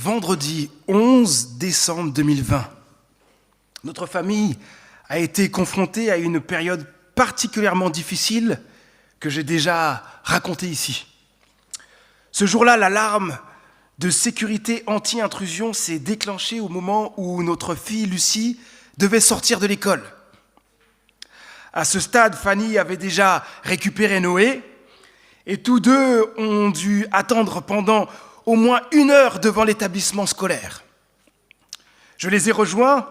vendredi 11 décembre 2020. Notre famille a été confrontée à une période particulièrement difficile que j'ai déjà racontée ici. Ce jour-là, l'alarme de sécurité anti-intrusion s'est déclenchée au moment où notre fille Lucie devait sortir de l'école. À ce stade, Fanny avait déjà récupéré Noé et tous deux ont dû attendre pendant au moins 1 heure devant l'établissement scolaire. Je les ai rejoints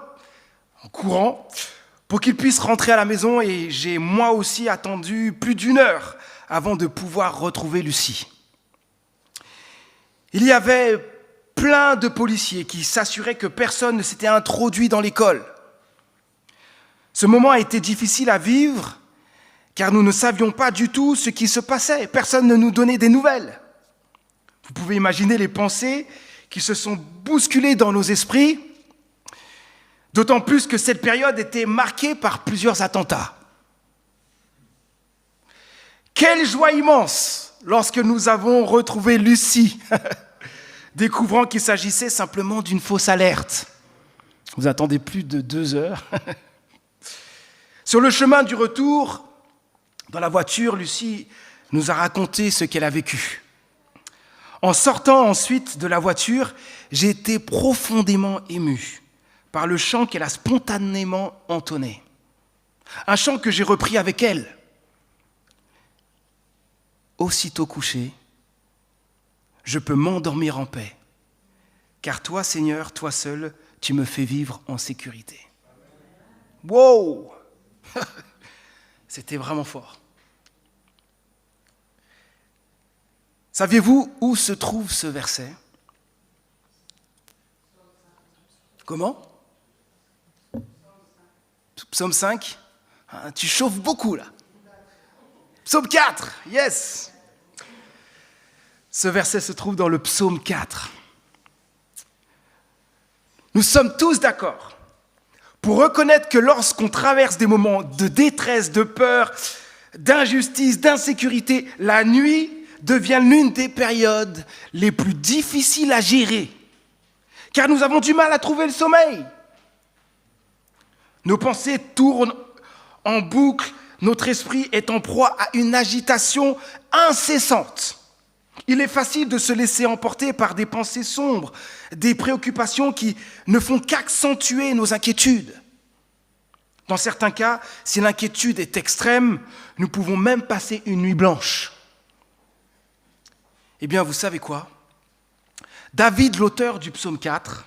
en courant pour qu'ils puissent rentrer à la maison et j'ai moi aussi attendu plus d'1 heure avant de pouvoir retrouver Lucie. Il y avait plein de policiers qui s'assuraient que personne ne s'était introduit dans l'école. Ce moment a été difficile à vivre car nous ne savions pas du tout ce qui se passait. Personne ne nous donnait des nouvelles. Vous pouvez imaginer les pensées qui se sont bousculées dans nos esprits, d'autant plus que cette période était marquée par plusieurs attentats. Quelle joie immense lorsque nous avons retrouvé Lucie, découvrant qu'il s'agissait simplement d'une fausse alerte. Vous attendez plus de 2 heures. Sur le chemin du retour, dans la voiture, Lucie nous a raconté ce qu'elle a vécu. En sortant ensuite de la voiture, j'ai été profondément ému par le chant qu'elle a spontanément entonné. Un chant que j'ai repris avec elle. Aussitôt couché, je peux m'endormir en paix, car toi, Seigneur, toi seul, tu me fais vivre en sécurité. Wow! C'était vraiment fort. Saviez-vous où se trouve ce verset? Comment? Psaume 5? Tu chauffes beaucoup là. Psaume 4, yes! Ce verset se trouve dans le psaume 4. Nous sommes tous d'accord pour reconnaître que lorsqu'on traverse des moments de détresse, de peur, d'injustice, d'insécurité, la nuit devient l'une des périodes les plus difficiles à gérer, car nous avons du mal à trouver le sommeil. Nos pensées tournent en boucle, notre esprit est en proie à une agitation incessante. Il est facile de se laisser emporter par des pensées sombres, des préoccupations qui ne font qu'accentuer nos inquiétudes. Dans certains cas, si l'inquiétude est extrême, nous pouvons même passer une nuit blanche. Eh bien, vous savez quoi? David, l'auteur du psaume 4,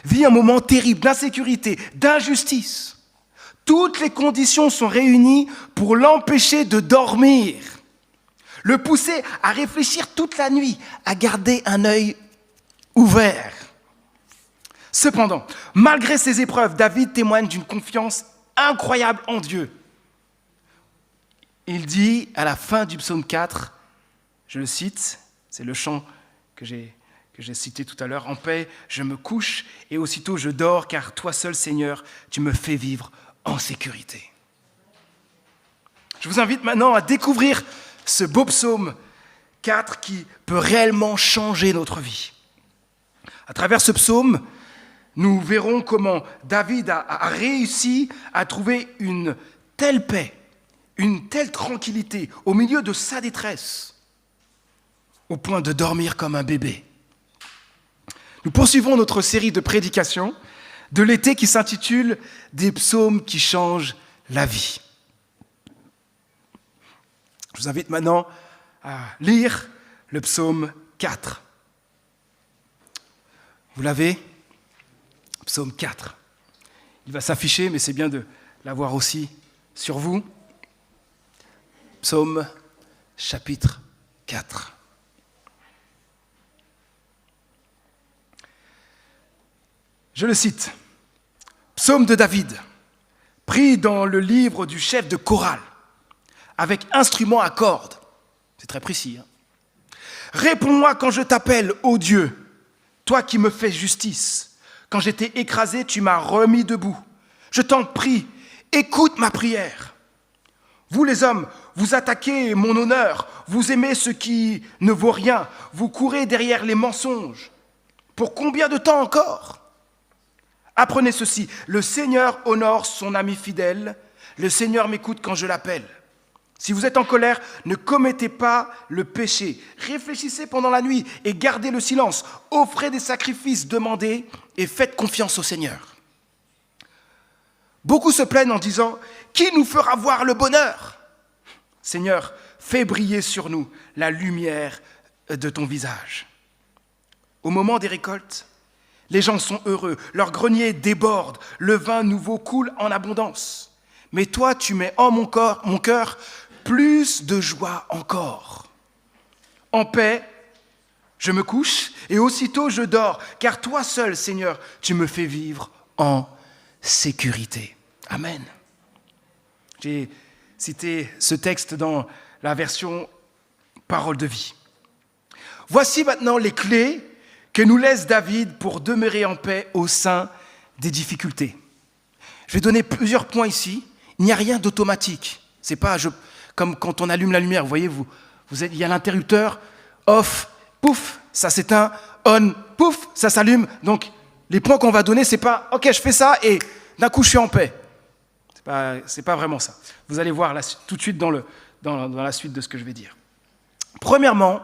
vit un moment terrible d'insécurité, d'injustice. Toutes les conditions sont réunies pour l'empêcher de dormir, le pousser à réfléchir toute la nuit, à garder un œil ouvert. Cependant, malgré ces épreuves, David témoigne d'une confiance incroyable en Dieu. Il dit à la fin du psaume 4, je le cite, c'est le chant que j'ai cité tout à l'heure, « En paix, je me couche et aussitôt je dors, car toi seul, Seigneur, tu me fais vivre en sécurité. » Je vous invite maintenant à découvrir ce beau psaume 4 qui peut réellement changer notre vie. À travers ce psaume, nous verrons comment David a réussi à trouver une telle paix, une telle tranquillité au milieu de sa détresse, au point de dormir comme un bébé. Nous poursuivons notre série de prédications de l'été qui s'intitule « Des psaumes qui changent la vie ». Je vous invite maintenant à lire le psaume 4. Vous l'avez? Psaume 4. Il va s'afficher, mais c'est bien de l'avoir aussi sur vous. Psaume chapitre 4. Je le cite. Psaume de David, pris dans le livre du chef de chorale, avec instrument à cordes. C'est très précis. Réponds-moi quand je t'appelle, ô Dieu, toi qui me fais justice. Quand j'étais écrasé, tu m'as remis debout. Je t'en prie, écoute ma prière. Vous les hommes, vous attaquez mon honneur, vous aimez ce qui ne vaut rien, vous courez derrière les mensonges. Pour combien de temps encore ? Apprenez ceci, le Seigneur honore son ami fidèle, le Seigneur m'écoute quand je l'appelle. Si vous êtes en colère, ne commettez pas le péché. Réfléchissez pendant la nuit et gardez le silence. Offrez des sacrifices, demandez et faites confiance au Seigneur. Beaucoup se plaignent en disant « Qui nous fera voir le bonheur ?» Seigneur, fais briller sur nous la lumière de ton visage. Au moment des récoltes, les gens sont heureux, leur grenier déborde, le vin nouveau coule en abondance. Mais toi, tu mets en mon cœur plus de joie encore. En paix, je me couche et aussitôt je dors, car toi seul, Seigneur, tu me fais vivre en sécurité. Amen. J'ai cité ce texte dans la version Parole de vie. Voici maintenant les clés que nous laisse David pour demeurer en paix au sein des difficultés. Je vais donner plusieurs points ici. Il n'y a rien d'automatique. C'est pas comme quand on allume la lumière. Vous voyez, il y a l'interrupteur, off, pouf, ça s'éteint, on, pouf, ça s'allume. Donc, les points qu'on va donner, c'est pas « Ok, je fais ça et d'un coup, je suis en paix ». C'est pas vraiment ça. Vous allez voir tout de suite dans la suite de ce que je vais dire. Premièrement,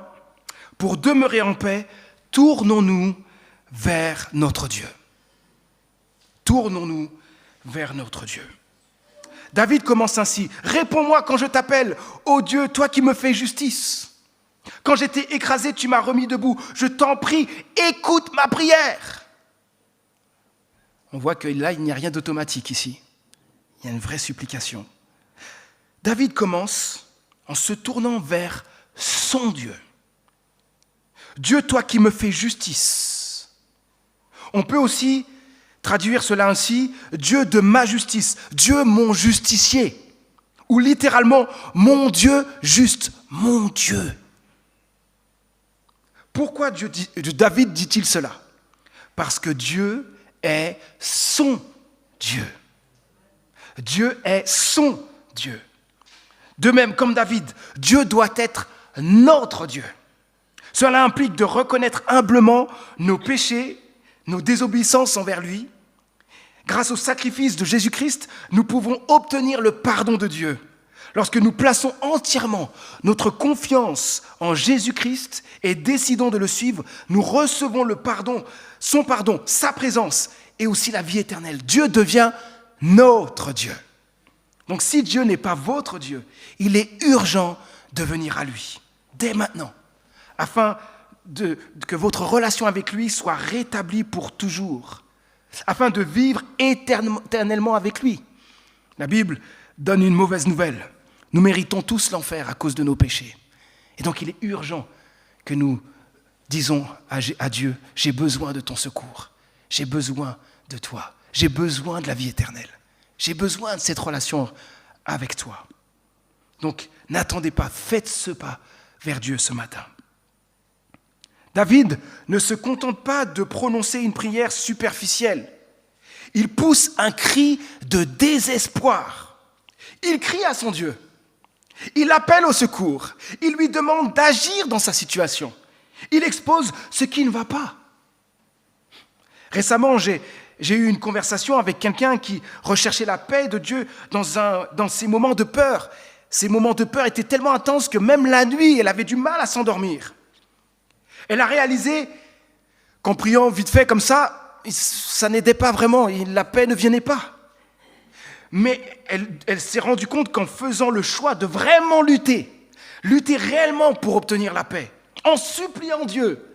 pour demeurer en paix, tournons-nous vers notre Dieu. Tournons-nous vers notre Dieu. David commence ainsi. « Réponds-moi quand je t'appelle, ô Dieu, toi qui me fais justice. Quand j'étais écrasé, tu m'as remis debout. Je t'en prie, écoute ma prière. » On voit que là, il n'y a rien d'automatique ici. Il y a une vraie supplication. David commence en se tournant vers son Dieu. Dieu, toi qui me fais justice. On peut aussi traduire cela ainsi, Dieu de ma justice, Dieu mon justicier, ou littéralement, mon Dieu juste, mon Dieu. Pourquoi David dit-il cela ? Parce que Dieu est son Dieu. Dieu est son Dieu. De même, comme David, Dieu doit être notre Dieu. Cela implique de reconnaître humblement nos péchés, nos désobéissances envers lui. Grâce au sacrifice de Jésus-Christ, nous pouvons obtenir le pardon de Dieu. Lorsque nous plaçons entièrement notre confiance en Jésus-Christ et décidons de le suivre, nous recevons le pardon, sa présence et aussi la vie éternelle. Dieu devient notre Dieu. Donc si Dieu n'est pas votre Dieu, il est urgent de venir à lui, dès maintenant, afin que votre relation avec lui soit rétablie pour toujours, afin de vivre éternellement avec lui. La Bible donne une mauvaise nouvelle. Nous méritons tous l'enfer à cause de nos péchés. Et donc il est urgent que nous disons à Dieu, j'ai besoin de ton secours, j'ai besoin de toi, j'ai besoin de la vie éternelle, j'ai besoin de cette relation avec toi. Donc n'attendez pas, faites ce pas vers Dieu ce matin. David ne se contente pas de prononcer une prière superficielle. Il pousse un cri de désespoir. Il crie à son Dieu. Il appelle au secours. Il lui demande d'agir dans sa situation. Il expose ce qui ne va pas. Récemment, j'ai eu une conversation avec quelqu'un qui recherchait la paix de Dieu dans ces moments de peur. Ces moments de peur étaient tellement intenses que même la nuit, elle avait du mal à s'endormir. Elle a réalisé qu'en priant vite fait comme ça n'aidait pas vraiment, la paix ne venait pas. Mais elle s'est rendue compte qu'en faisant le choix de vraiment lutter réellement pour obtenir la paix, en suppliant Dieu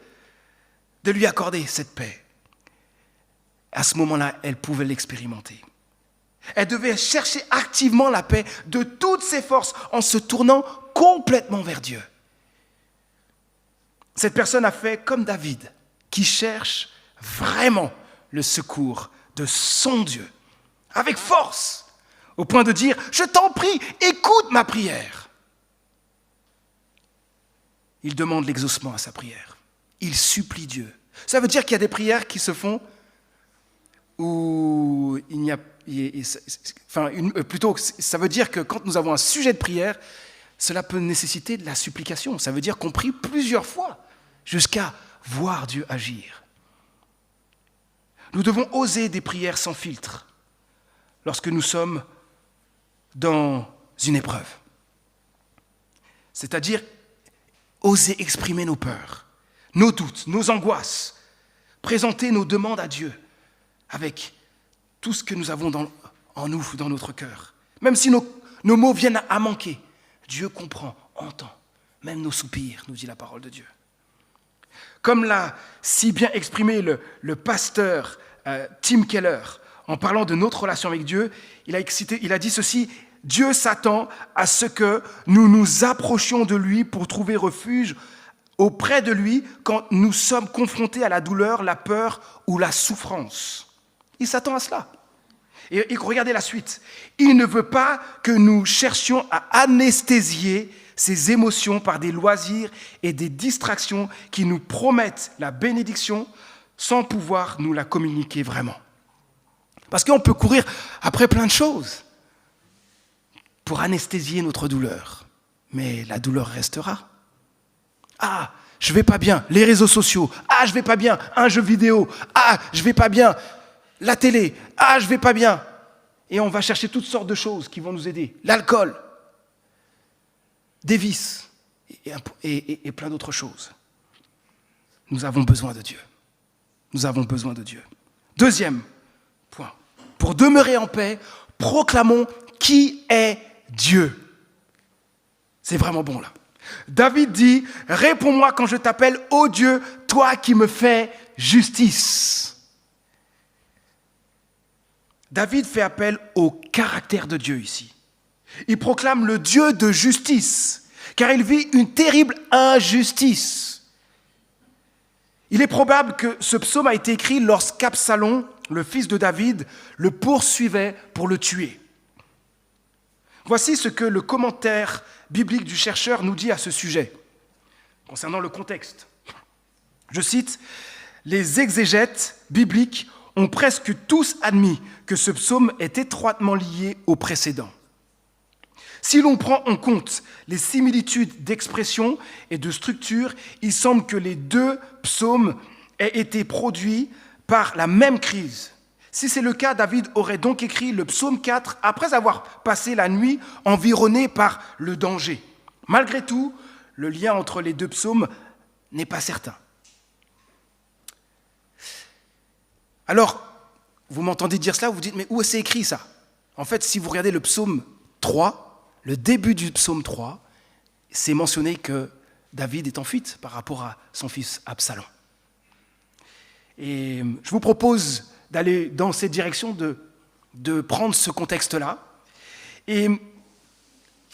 de lui accorder cette paix, à ce moment-là, elle pouvait l'expérimenter. Elle devait chercher activement la paix de toutes ses forces en se tournant complètement vers Dieu. Cette personne a fait comme David, qui cherche vraiment le secours de son Dieu, avec force, au point de dire « Je t'en prie, écoute ma prière ». Il demande l'exaucement à sa prière. Il supplie Dieu. Ça veut dire qu'il y a des prières qui se font où il n'y a... plutôt, ça veut dire que quand nous avons un sujet de prière, cela peut nécessiter de la supplication. Ça veut dire qu'on prie plusieurs fois jusqu'à voir Dieu agir. Nous devons oser des prières sans filtre lorsque nous sommes dans une épreuve. C'est-à-dire oser exprimer nos peurs, nos doutes, nos angoisses, présenter nos demandes à Dieu avec tout ce que nous avons en nous, dans notre cœur. Même si nos mots viennent à manquer, Dieu comprend, entend, même nos soupirs, nous dit la parole de Dieu. Comme l'a si bien exprimé le pasteur Tim Keller, en parlant de notre relation avec Dieu, il a dit ceci: « Dieu s'attend à ce que nous nous approchions de lui pour trouver refuge auprès de lui quand nous sommes confrontés à la douleur, la peur ou la souffrance. » Il s'attend à cela. Et regardez la suite. Il ne veut pas que nous cherchions à anesthésier ces émotions par des loisirs et des distractions qui nous promettent la bénédiction sans pouvoir nous la communiquer vraiment. Parce qu'on peut courir après plein de choses pour anesthésier notre douleur. Mais la douleur restera. Ah, je vais pas bien, les réseaux sociaux. Ah, je vais pas bien, un jeu vidéo. Ah, je vais pas bien, la télé. Ah, je vais pas bien. Et on va chercher toutes sortes de choses qui vont nous aider. L'alcool, des vices et plein d'autres choses. Nous avons besoin de Dieu. Nous avons besoin de Dieu. Deuxième point. Pour demeurer en paix, proclamons qui est Dieu. C'est vraiment bon là. David dit, « Réponds-moi quand je t'appelle, ô Dieu, toi qui me fais justice. » David fait appel au caractère de Dieu ici. Il proclame le Dieu de justice, car il vit une terrible injustice. Il est probable que ce psaume a été écrit lorsqu'Absalom, le fils de David, le poursuivait pour le tuer. Voici ce que le commentaire biblique du chercheur nous dit à ce sujet, concernant le contexte. Je cite, « Les exégètes bibliques ont presque tous admis que ce psaume est étroitement lié au précédent. Si l'on prend en compte les similitudes d'expression et de structure, il semble que les deux psaumes aient été produits par la même crise. Si c'est le cas, David aurait donc écrit le psaume 4 après avoir passé la nuit environné par le danger. Malgré tout, le lien entre les deux psaumes n'est pas certain. Alors, vous m'entendez dire cela, vous vous dites, mais où est-ce écrit ça? En fait, si vous regardez le psaume 3, le début du psaume 3, c'est mentionné que David est en fuite par rapport à son fils Absalom. Et je vous propose d'aller dans cette direction, de prendre ce contexte-là. Et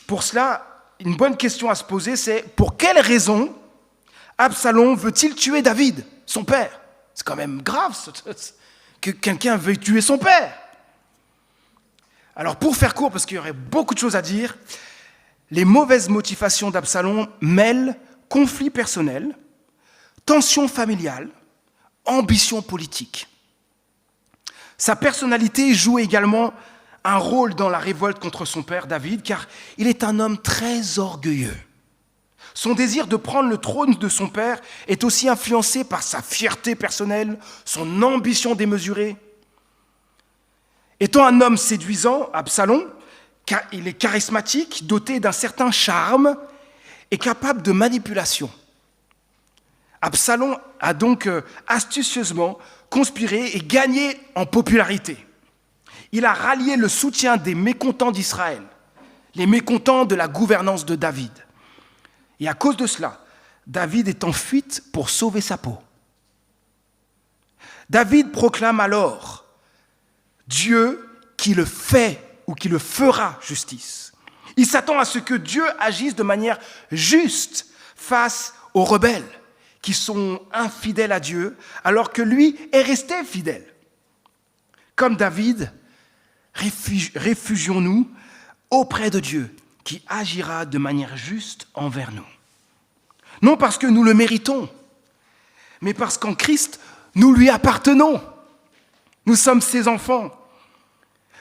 pour cela, une bonne question à se poser, c'est pour quelle raison Absalom veut-il tuer David, son père? C'est quand même grave que quelqu'un veuille tuer son père. Alors pour faire court, parce qu'il y aurait beaucoup de choses à dire, les mauvaises motivations d'Absalom mêlent conflit personnel, tension familiale, ambition politique. Sa personnalité joue également un rôle dans la révolte contre son père David, car il est un homme très orgueilleux. Son désir de prendre le trône de son père est aussi influencé par sa fierté personnelle, son ambition démesurée. Étant un homme séduisant, Absalom, car il est charismatique, doté d'un certain charme et capable de manipulation. Absalom a donc astucieusement conspiré et gagné en popularité. Il a rallié le soutien des mécontents d'Israël, les mécontents de la gouvernance de David. Et à cause de cela, David est en fuite pour sauver sa peau. David proclame alors Dieu qui le fait ou qui le fera justice. Il s'attend à ce que Dieu agisse de manière juste face aux rebelles qui sont infidèles à Dieu, alors que lui est resté fidèle. Comme David, réfugions-nous auprès de Dieu, qui agira de manière juste envers nous. Non parce que nous le méritons, mais parce qu'en Christ, nous lui appartenons. Nous sommes ses enfants.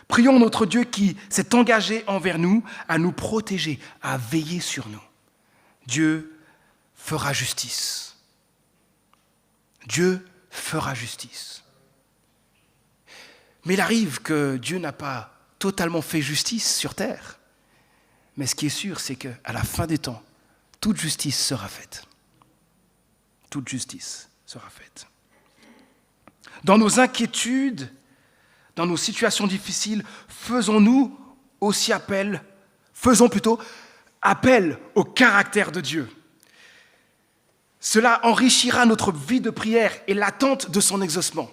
Prions notre Dieu qui s'est engagé envers nous à nous protéger, à veiller sur nous. Dieu fera justice. Dieu fera justice. Mais il arrive que Dieu n'a pas totalement fait justice sur terre. Mais ce qui est sûr, c'est qu'à la fin des temps, toute justice sera faite. Toute justice sera faite. Dans nos inquiétudes, dans nos situations difficiles, faisons plutôt appel au caractère de Dieu. Cela enrichira notre vie de prière et l'attente de son exaucement.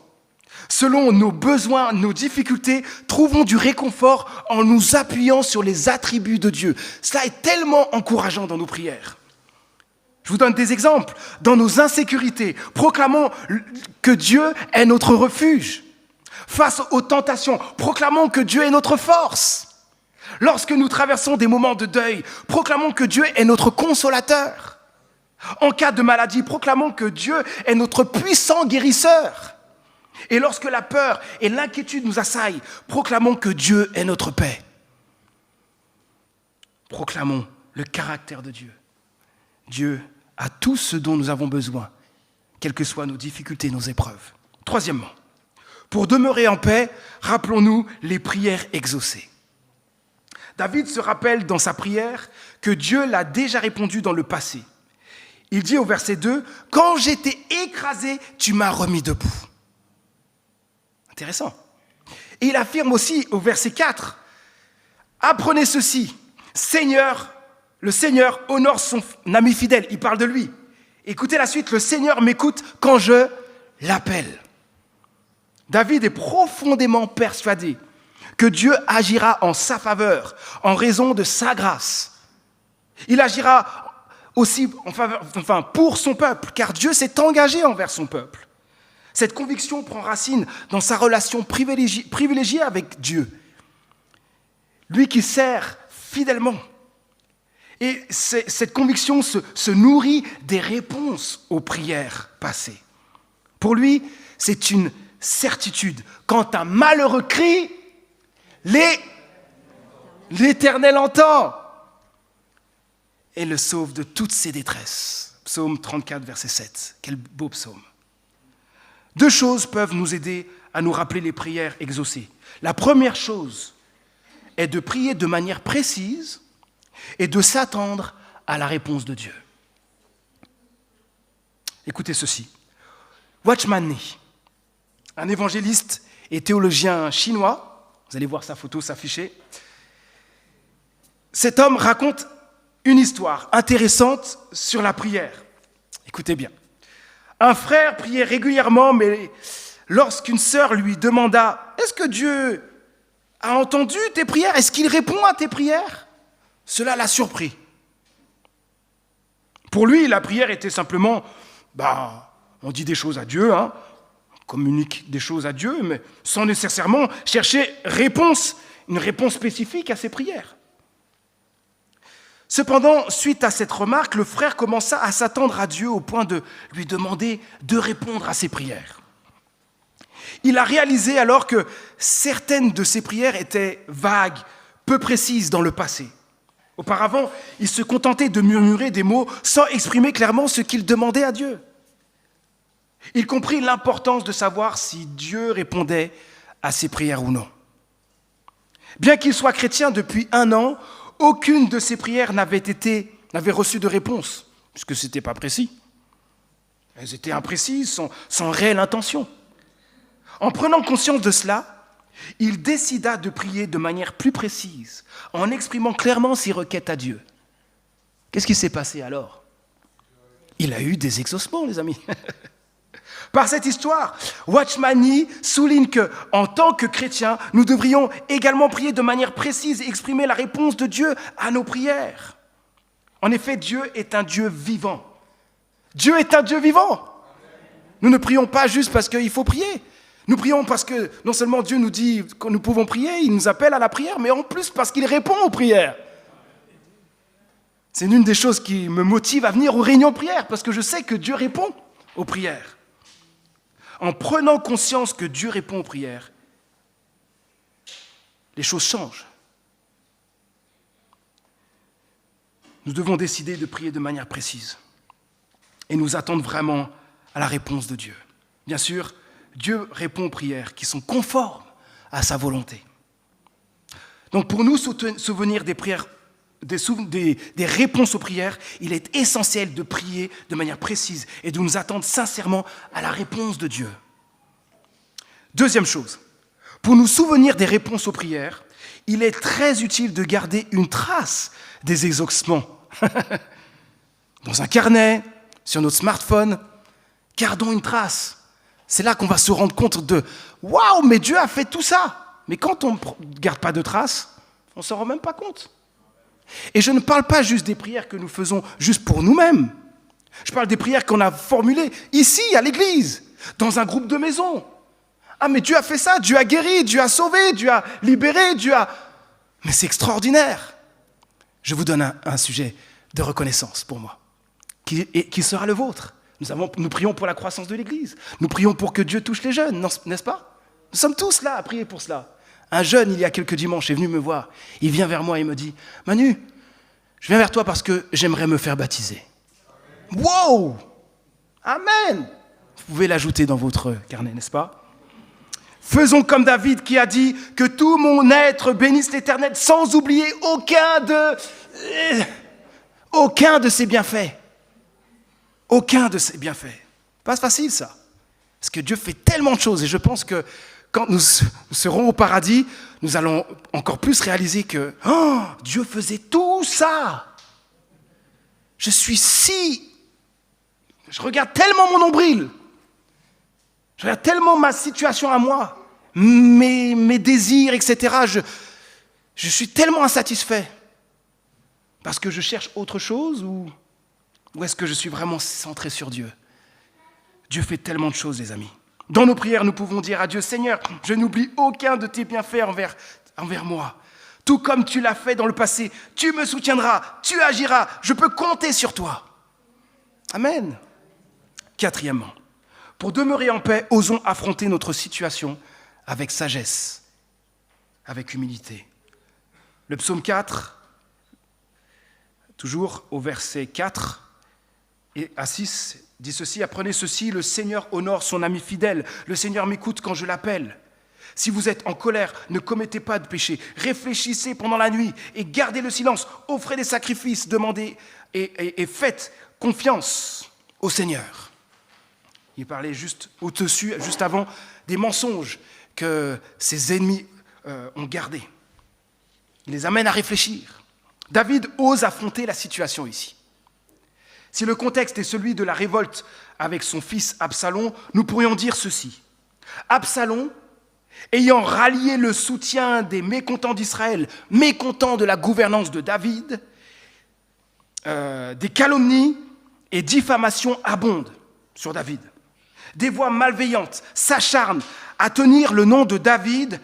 Selon nos besoins, nos difficultés, trouvons du réconfort en nous appuyant sur les attributs de Dieu. Cela est tellement encourageant dans nos prières. Je vous donne des exemples. Dans nos insécurités, proclamons que Dieu est notre refuge. Face aux tentations, proclamons que Dieu est notre force. Lorsque nous traversons des moments de deuil, proclamons que Dieu est notre consolateur. En cas de maladie, proclamons que Dieu est notre puissant guérisseur. Et lorsque la peur et l'inquiétude nous assaillent, proclamons que Dieu est notre paix. Proclamons le caractère de Dieu. Dieu a tout ce dont nous avons besoin, quelles que soient nos difficultés, nos épreuves. Troisièmement, pour demeurer en paix, rappelons-nous les prières exaucées. David se rappelle dans sa prière que Dieu l'a déjà répondu dans le passé. Il dit au verset 2, « Quand j'étais écrasé, tu m'as remis debout. » Intéressant. Et il affirme aussi au verset 4, « Apprenez ceci, le Seigneur honore son ami fidèle. » Il parle de lui. Écoutez la suite, « Le Seigneur m'écoute quand je l'appelle. » David est profondément persuadé que Dieu agira en sa faveur, en raison de sa grâce. Il agira aussi pour son peuple, car Dieu s'est engagé envers son peuple. Cette conviction prend racine dans sa relation privilégiée avec Dieu, lui qui sert fidèlement. Et cette conviction se nourrit des réponses aux prières passées. Pour lui, c'est une certitude. Quand un malheureux crie, l'Éternel entend et le sauve de toutes ses détresses. Psaume 34, verset 7. Quel beau psaume. Deux choses peuvent nous aider à nous rappeler les prières exaucées. La première chose est de prier de manière précise et de s'attendre à la réponse de Dieu. Écoutez ceci. Watchman Nee, un évangéliste et théologien chinois, vous allez voir sa photo s'afficher. Cet homme raconte une histoire intéressante sur la prière. Écoutez bien. Un frère priait régulièrement, mais lorsqu'une sœur lui demanda « Est-ce que Dieu a entendu tes prières? Est-ce qu'il répond à tes prières ?» Cela l'a surpris. Pour lui, la prière était simplement on dit des choses à Dieu, on communique des choses à Dieu, mais sans nécessairement chercher une réponse spécifique à ses prières. Cependant, suite à cette remarque, le frère commença à s'attendre à Dieu au point de lui demander de répondre à ses prières. Il a réalisé alors que certaines de ses prières étaient vagues, peu précises dans le passé. Auparavant, il se contentait de murmurer des mots sans exprimer clairement ce qu'il demandait à Dieu. Il comprit l'importance de savoir si Dieu répondait à ses prières ou non. Bien qu'il soit chrétien depuis 1 an, aucune de ses prières n'avait reçu de réponse, puisque ce n'était pas précis. Elles étaient imprécises, sans réelle intention. En prenant conscience de cela, il décida de prier de manière plus précise, en exprimant clairement ses requêtes à Dieu. Qu'est-ce qui s'est passé alors? Il a eu des exaucements, les amis. Par cette histoire, Watchman Nee souligne qu'en tant que chrétiens, nous devrions également prier de manière précise et exprimer la réponse de Dieu à nos prières. En effet, Dieu est un Dieu vivant. Dieu est un Dieu vivant. Nous ne prions pas juste parce qu'il faut prier. Nous prions parce que non seulement Dieu nous dit que nous pouvons prier, il nous appelle à la prière, mais en plus parce qu'il répond aux prières. C'est l'une des choses qui me motive à venir aux réunions de prière, parce que je sais que Dieu répond aux prières. En prenant conscience que Dieu répond aux prières, les choses changent. Nous devons décider de prier de manière précise et nous attendre vraiment à la réponse de Dieu. Bien sûr, Dieu répond aux prières qui sont conformes à sa volonté. Donc pour nous souvenir des prières, des réponses aux prières, il est essentiel de prier de manière précise et de nous attendre sincèrement à la réponse de Dieu. Deuxième chose, pour nous souvenir des réponses aux prières, il est très utile de garder une trace des exaucements. Dans un carnet, sur notre smartphone, gardons une trace. C'est là qu'on va se rendre compte de « Waouh, mais Dieu a fait tout ça !» Mais quand on ne garde pas de traces, on ne s'en rend même pas compte. Et je ne parle pas juste des prières que nous faisons juste pour nous-mêmes. Je parle des prières qu'on a formulées ici, à l'église, dans un groupe de maison. Ah, mais Dieu a fait ça, Dieu a guéri, Dieu a sauvé, Dieu a libéré, Dieu a... Mais c'est extraordinaire. Je vous donne un sujet de reconnaissance pour moi, qui sera le vôtre. Nous prions pour la croissance de l'église. Nous prions pour que Dieu touche les jeunes, n'est-ce pas? Nous sommes tous là à prier pour cela. Un jeune, il y a quelques dimanches, est venu me voir. Il vient vers moi et me dit « Manu, je viens vers toi parce que j'aimerais me faire baptiser. » Wow! Amen! Vous pouvez l'ajouter dans votre carnet, n'est-ce pas? Faisons comme David qui a dit « Que tout mon être bénisse l'Éternel sans oublier aucun de ses bienfaits. » Aucun de ses bienfaits. Pas facile ça. Parce que Dieu fait tellement de choses et je pense que quand nous serons au paradis, nous allons encore plus réaliser que Dieu faisait tout ça. Je regarde tellement mon nombril. Je regarde tellement ma situation à moi, mes désirs, etc. Je suis tellement insatisfait. Parce que je cherche autre chose ou est-ce que je suis vraiment centré sur Dieu? Dieu fait tellement de choses, les amis. Dans nos prières, nous pouvons dire à Dieu, Seigneur, je n'oublie aucun de tes bienfaits envers moi. Tout comme tu l'as fait dans le passé, tu me soutiendras, tu agiras, je peux compter sur toi. Amen. Quatrièmement, pour demeurer en paix, osons affronter notre situation avec sagesse, avec humilité. Le psaume 4, toujours au verset 4 et à 6, dit ceci, « Apprenez ceci, le Seigneur honore son ami fidèle. Le Seigneur m'écoute quand je l'appelle. Si vous êtes en colère, ne commettez pas de péché. Réfléchissez pendant la nuit et gardez le silence. Offrez des sacrifices, demandez et faites confiance au Seigneur. » Il parlait juste au-dessus, juste avant, des mensonges que ses ennemis ont gardés. Il les amène à réfléchir. David ose affronter la situation ici. Si le contexte est celui de la révolte avec son fils Absalom, nous pourrions dire ceci. Absalom, ayant rallié le soutien des mécontents d'Israël, mécontents de la gouvernance de David, des calomnies et diffamations abondent sur David. Des voix malveillantes s'acharnent à tenir le nom de David,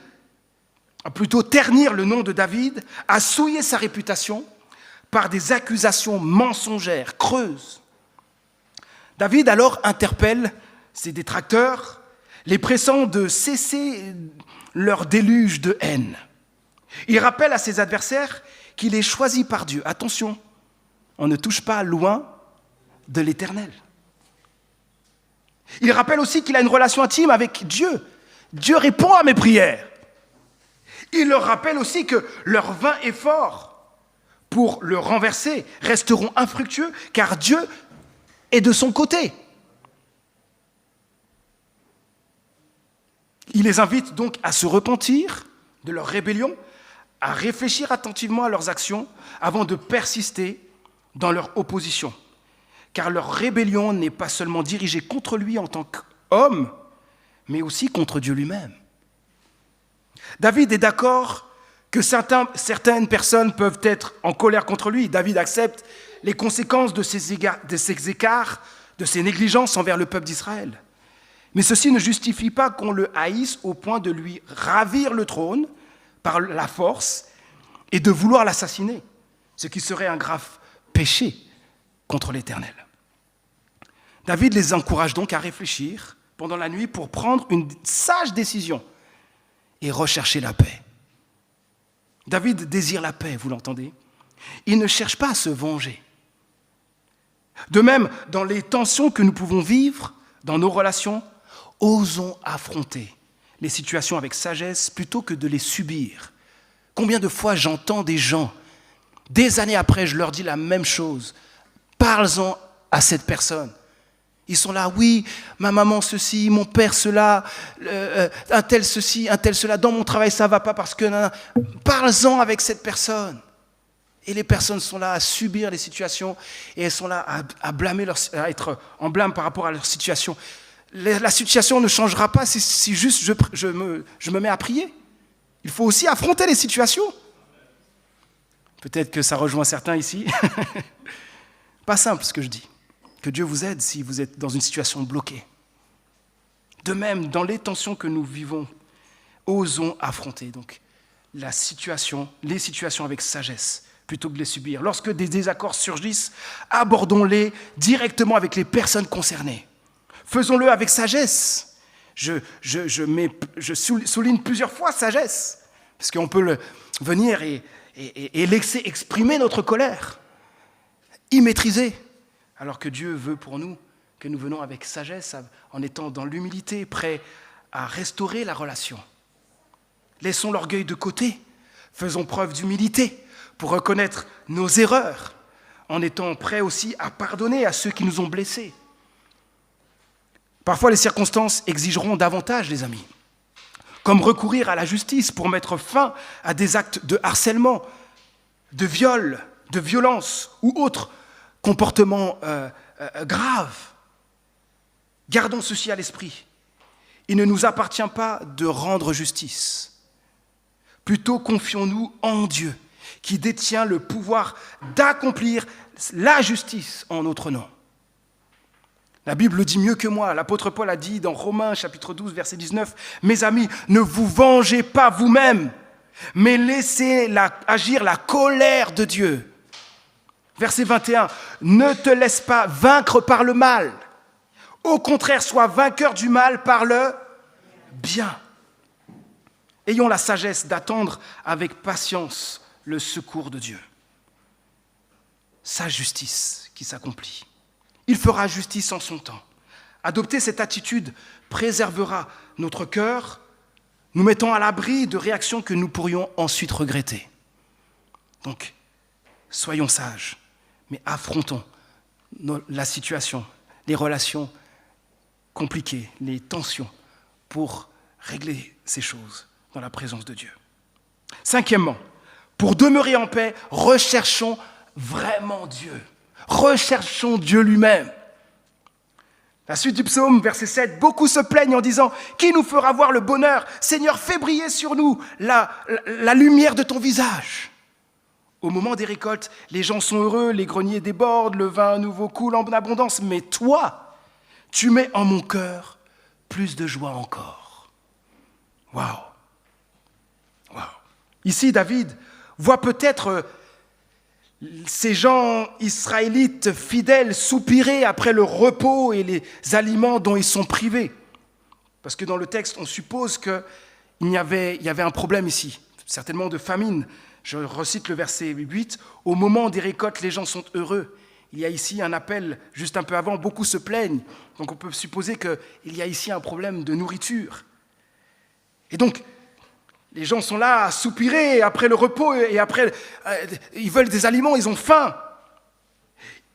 plutôt ternir le nom de David, à souiller sa réputation par des accusations mensongères, creuses. David alors interpelle ses détracteurs, les pressant de cesser leur déluge de haine. Il rappelle à ses adversaires qu'il est choisi par Dieu. Attention, on ne touche pas loin de l'Éternel. Il rappelle aussi qu'il a une relation intime avec Dieu. Dieu répond à mes prières. Il leur rappelle aussi que leur vain effort pour le renverser resteront infructueux, car Dieu est de son côté. Il les invite donc à se repentir de leur rébellion, à réfléchir attentivement à leurs actions avant de persister dans leur opposition. Car leur rébellion n'est pas seulement dirigée contre lui en tant qu'homme, mais aussi contre Dieu lui-même. David est d'accord que certaines personnes peuvent être en colère contre lui. David accepte les conséquences de ses écarts, de ses négligences envers le peuple d'Israël. Mais ceci ne justifie pas qu'on le haïsse au point de lui ravir le trône par la force et de vouloir l'assassiner, ce qui serait un grave péché contre l'Éternel. David les encourage donc à réfléchir pendant la nuit pour prendre une sage décision et rechercher la paix. David désire la paix, vous l'entendez? Il ne cherche pas à se venger. De même, dans les tensions que nous pouvons vivre, dans nos relations, osons affronter les situations avec sagesse plutôt que de les subir. Combien de fois j'entends des gens, des années après, je leur dis la même chose. Parle-en à cette personne. Ils sont là, oui, ma maman ceci, mon père cela, un tel ceci, un tel cela, dans mon travail ça ne va pas parce que... Parle-en avec cette personne. Et les personnes sont là à subir les situations et elles sont là à blâmer à être en blâme par rapport à leur situation. La situation ne changera pas si juste je me mets à prier. Il faut aussi affronter les situations. Peut-être que ça rejoint certains ici. Pas simple ce que je dis. Que Dieu vous aide si vous êtes dans une situation bloquée. De même, dans les tensions que nous vivons, osons affronter donc les situations avec sagesse, plutôt que de les subir. Lorsque des désaccords surgissent, abordons-les directement avec les personnes concernées. Faisons-le avec sagesse. Je souligne plusieurs fois sagesse, parce qu'on peut venir et laisser exprimer notre colère, y maîtriser, alors que Dieu veut pour nous que nous venons avec sagesse, en étant dans l'humilité, prêts à restaurer la relation. Laissons l'orgueil de côté, faisons preuve d'humilité pour reconnaître nos erreurs, en étant prêts aussi à pardonner à ceux qui nous ont blessés. Parfois, les circonstances exigeront davantage, les amis, comme recourir à la justice pour mettre fin à des actes de harcèlement, de viol, de violence ou autres comportements graves. Gardons ceci à l'esprit. Il ne nous appartient pas de rendre justice. Plutôt confions-nous en Dieu, qui détient le pouvoir d'accomplir la justice en notre nom. La Bible le dit mieux que moi. L'apôtre Paul a dit dans Romains chapitre 12, verset 19, « Mes amis, ne vous vengez pas vous-même, mais laissez agir la colère de Dieu. » Verset 21, « Ne te laisse pas vaincre par le mal. Au contraire, sois vainqueur du mal par le bien. » Ayons la sagesse d'attendre avec patience le secours de Dieu. Sa justice qui s'accomplit. Il fera justice en son temps. Adopter cette attitude préservera notre cœur, nous mettant à l'abri de réactions que nous pourrions ensuite regretter. Donc, soyons sages, mais affrontons la situation, les relations compliquées, les tensions, pour régler ces choses dans la présence de Dieu. Cinquièmement, pour demeurer en paix, recherchons vraiment Dieu. Recherchons Dieu lui-même. La suite du psaume, verset 7, « Beaucoup se plaignent en disant, qui nous fera voir le bonheur ? Seigneur, fais briller sur nous la lumière de ton visage. » Au moment des récoltes, les gens sont heureux, les greniers débordent, le vin nouveau coule en abondance. Mais toi, tu mets en mon cœur plus de joie encore. Waouh! Waouh! Ici, David voit peut-être ces gens israélites fidèles soupirer après le repos et les aliments dont ils sont privés. Parce que dans le texte, on suppose qu'il y avait un problème ici, certainement de famine. Je recite le verset 8. « Au moment des récoltes, les gens sont heureux. » Il y a ici un appel, juste un peu avant, beaucoup se plaignent. Donc on peut supposer qu'il y a ici un problème de nourriture. Et donc, les gens sont là à soupirer après le repos et après, ils veulent des aliments, ils ont faim.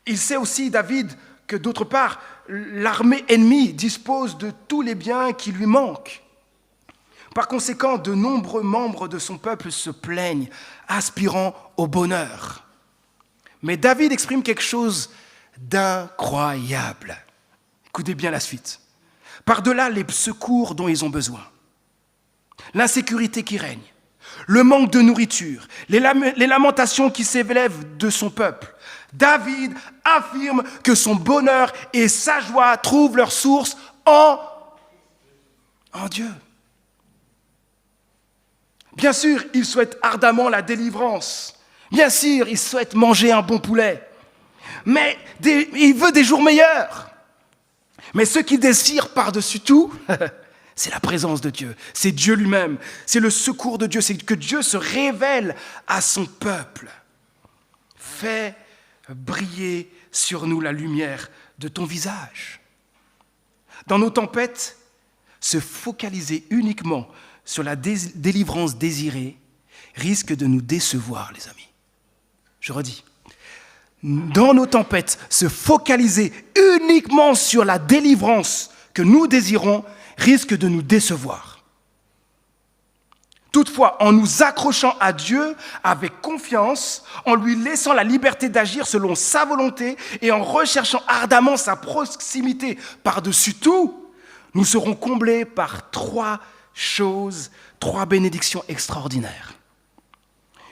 Il sait aussi, David, que d'autre part, l'armée ennemie dispose de tous les biens qui lui manquent. Par conséquent, de nombreux membres de son peuple se plaignent, aspirant au bonheur. Mais David exprime quelque chose d'incroyable. Écoutez bien la suite. Par-delà les secours dont ils ont besoin, l'insécurité qui règne, le manque de nourriture, les lamentations qui s'élèvent de son peuple, David affirme que son bonheur et sa joie trouvent leur source en Dieu. Bien sûr, il souhaite ardemment la délivrance. Bien sûr, il souhaite manger un bon poulet. Mais il veut des jours meilleurs. Mais ce qu'il désire par-dessus tout, c'est la présence de Dieu. C'est Dieu lui-même. C'est le secours de Dieu. C'est que Dieu se révèle à son peuple. Fais briller sur nous la lumière de ton visage. Dans nos tempêtes, se focaliser uniquement sur la délivrance désirée risque de nous décevoir, les amis. Je redis. Dans nos tempêtes, se focaliser uniquement sur la délivrance que nous désirons risque de nous décevoir. Toutefois, en nous accrochant à Dieu avec confiance, en lui laissant la liberté d'agir selon sa volonté et en recherchant ardemment sa proximité par-dessus tout, nous serons comblés par trois bénédictions extraordinaires.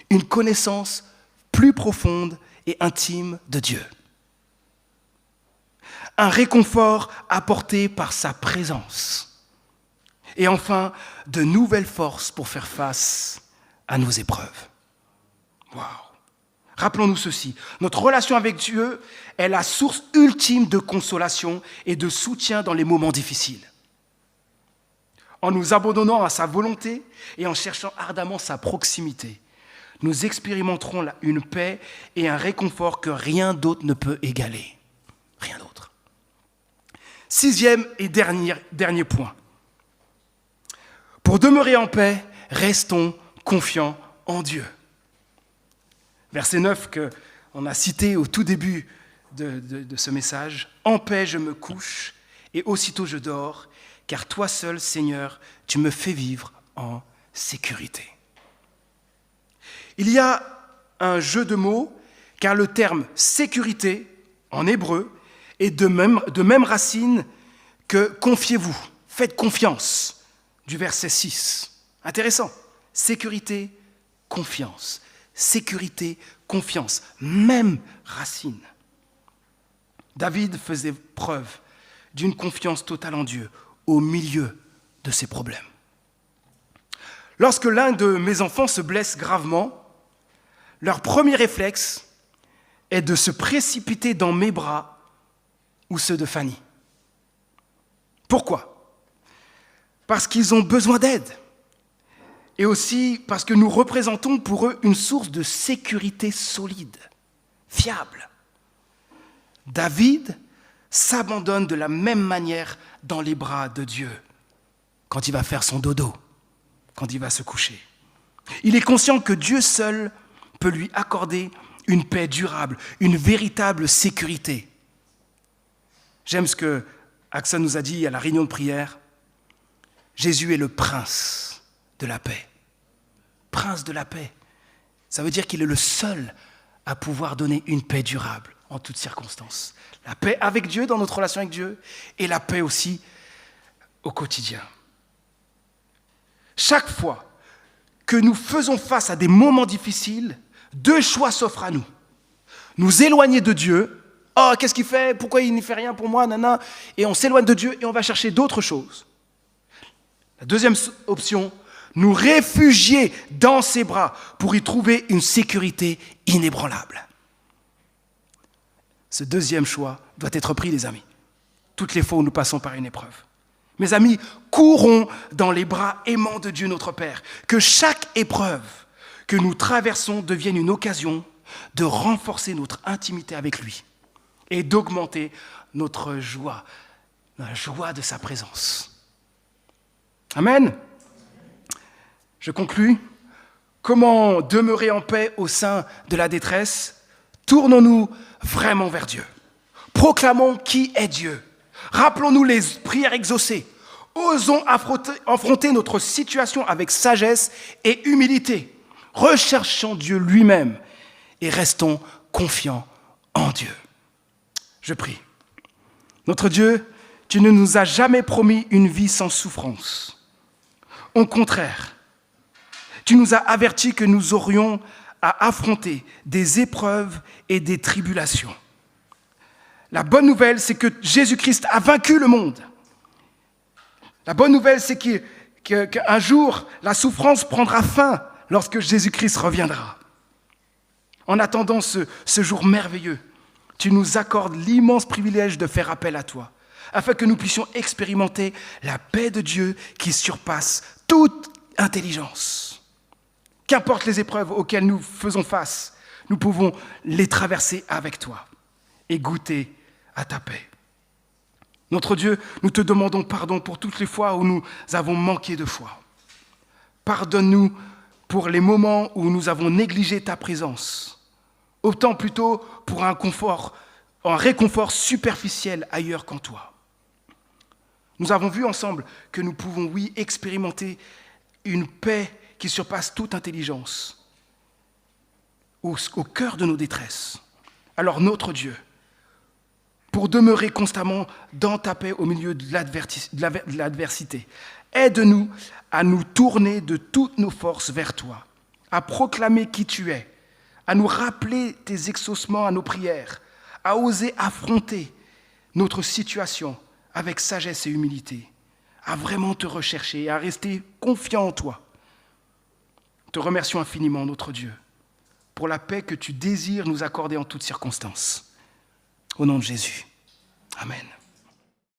Une connaissance plus profonde et intime de Dieu. Un réconfort apporté par sa présence. Et enfin, de nouvelles forces pour faire face à nos épreuves. Waouh! Rappelons-nous ceci, notre relation avec Dieu est la source ultime de consolation et de soutien dans les moments difficiles. En nous abandonnant à sa volonté et en cherchant ardemment sa proximité, nous expérimenterons une paix et un réconfort que rien d'autre ne peut égaler. Rien d'autre. 6e et dernier point. Pour demeurer en paix, restons confiants en Dieu. Verset 9 qu'on a cité au tout début de ce message. « En paix je me couche et aussitôt je dors, car toi seul, Seigneur, tu me fais vivre en sécurité. » Il y a un jeu de mots, car le terme « sécurité » en hébreu est de même racine que « confiez-vous »,« faites confiance » du verset 6. Intéressant. Sécurité, confiance. Sécurité, confiance. Même racine. David faisait preuve d'une confiance totale en Dieu au milieu de ses problèmes. Lorsque l'un de mes enfants se blesse gravement, leur premier réflexe est de se précipiter dans mes bras ou ceux de Fanny. Pourquoi ? Parce qu'ils ont besoin d'aide. Et aussi parce que nous représentons pour eux une source de sécurité solide, fiable. David s'abandonne de la même manière dans les bras de Dieu quand il va faire son dodo, quand il va se coucher. Il est conscient que Dieu seul peut lui accorder une paix durable, une véritable sécurité. J'aime ce que Axon nous a dit à la réunion de prière. Jésus est le prince de la paix. Prince de la paix. Ça veut dire qu'il est le seul à pouvoir donner une paix durable en toutes circonstances. La paix avec Dieu, dans notre relation avec Dieu, et la paix aussi au quotidien. Chaque fois que nous faisons face à des moments difficiles, deux choix s'offrent à nous. Nous éloigner de Dieu. Oh, qu'est-ce qu'il fait ? Pourquoi il n'y fait rien pour moi ? Nana. Et on s'éloigne de Dieu et on va chercher d'autres choses. La deuxième option, nous réfugier dans ses bras pour y trouver une sécurité inébranlable. Ce deuxième choix doit être pris, les amis, toutes les fois où nous passons par une épreuve. Mes amis, courons dans les bras aimants de Dieu notre Père. Que chaque épreuve que nous traversons devienne une occasion de renforcer notre intimité avec lui et d'augmenter notre joie, la joie de sa présence. Amen. Je conclus. Comment demeurer en paix au sein de la détresse ? Tournons-nous vraiment vers Dieu. Proclamons qui est Dieu. Rappelons-nous les prières exaucées. Osons affronter notre situation avec sagesse et humilité. Recherchons Dieu lui-même et restons confiants en Dieu. Je prie. Notre Dieu, tu ne nous as jamais promis une vie sans souffrance. Au contraire, tu nous as avertis que nous aurions à affronter des épreuves et des tribulations. La bonne nouvelle, c'est que Jésus-Christ a vaincu le monde. La bonne nouvelle, c'est qu'un jour, la souffrance prendra fin lorsque Jésus-Christ reviendra. En attendant ce jour merveilleux, tu nous accordes l'immense privilège de faire appel à toi, afin que nous puissions expérimenter la paix de Dieu qui surpasse toute intelligence. Qu'importe les épreuves auxquelles nous faisons face, nous pouvons les traverser avec toi et goûter à ta paix. Notre Dieu, nous te demandons pardon pour toutes les fois où nous avons manqué de foi. Pardonne-nous pour les moments où nous avons négligé ta présence, optant plutôt pour un réconfort superficiel ailleurs qu'en toi. Nous avons vu ensemble que nous pouvons, oui, expérimenter une paix qui surpasse toute intelligence au cœur de nos détresses. Alors notre Dieu, pour demeurer constamment dans ta paix au milieu de l'adversité, aide-nous à nous tourner de toutes nos forces vers toi, à proclamer qui tu es, à nous rappeler tes exaucements à nos prières, à oser affronter notre situation avec sagesse et humilité, à vraiment te rechercher et à rester confiant en toi. Te remercions infiniment, notre Dieu, pour la paix que tu désires nous accorder en toutes circonstances. Au nom de Jésus. Amen.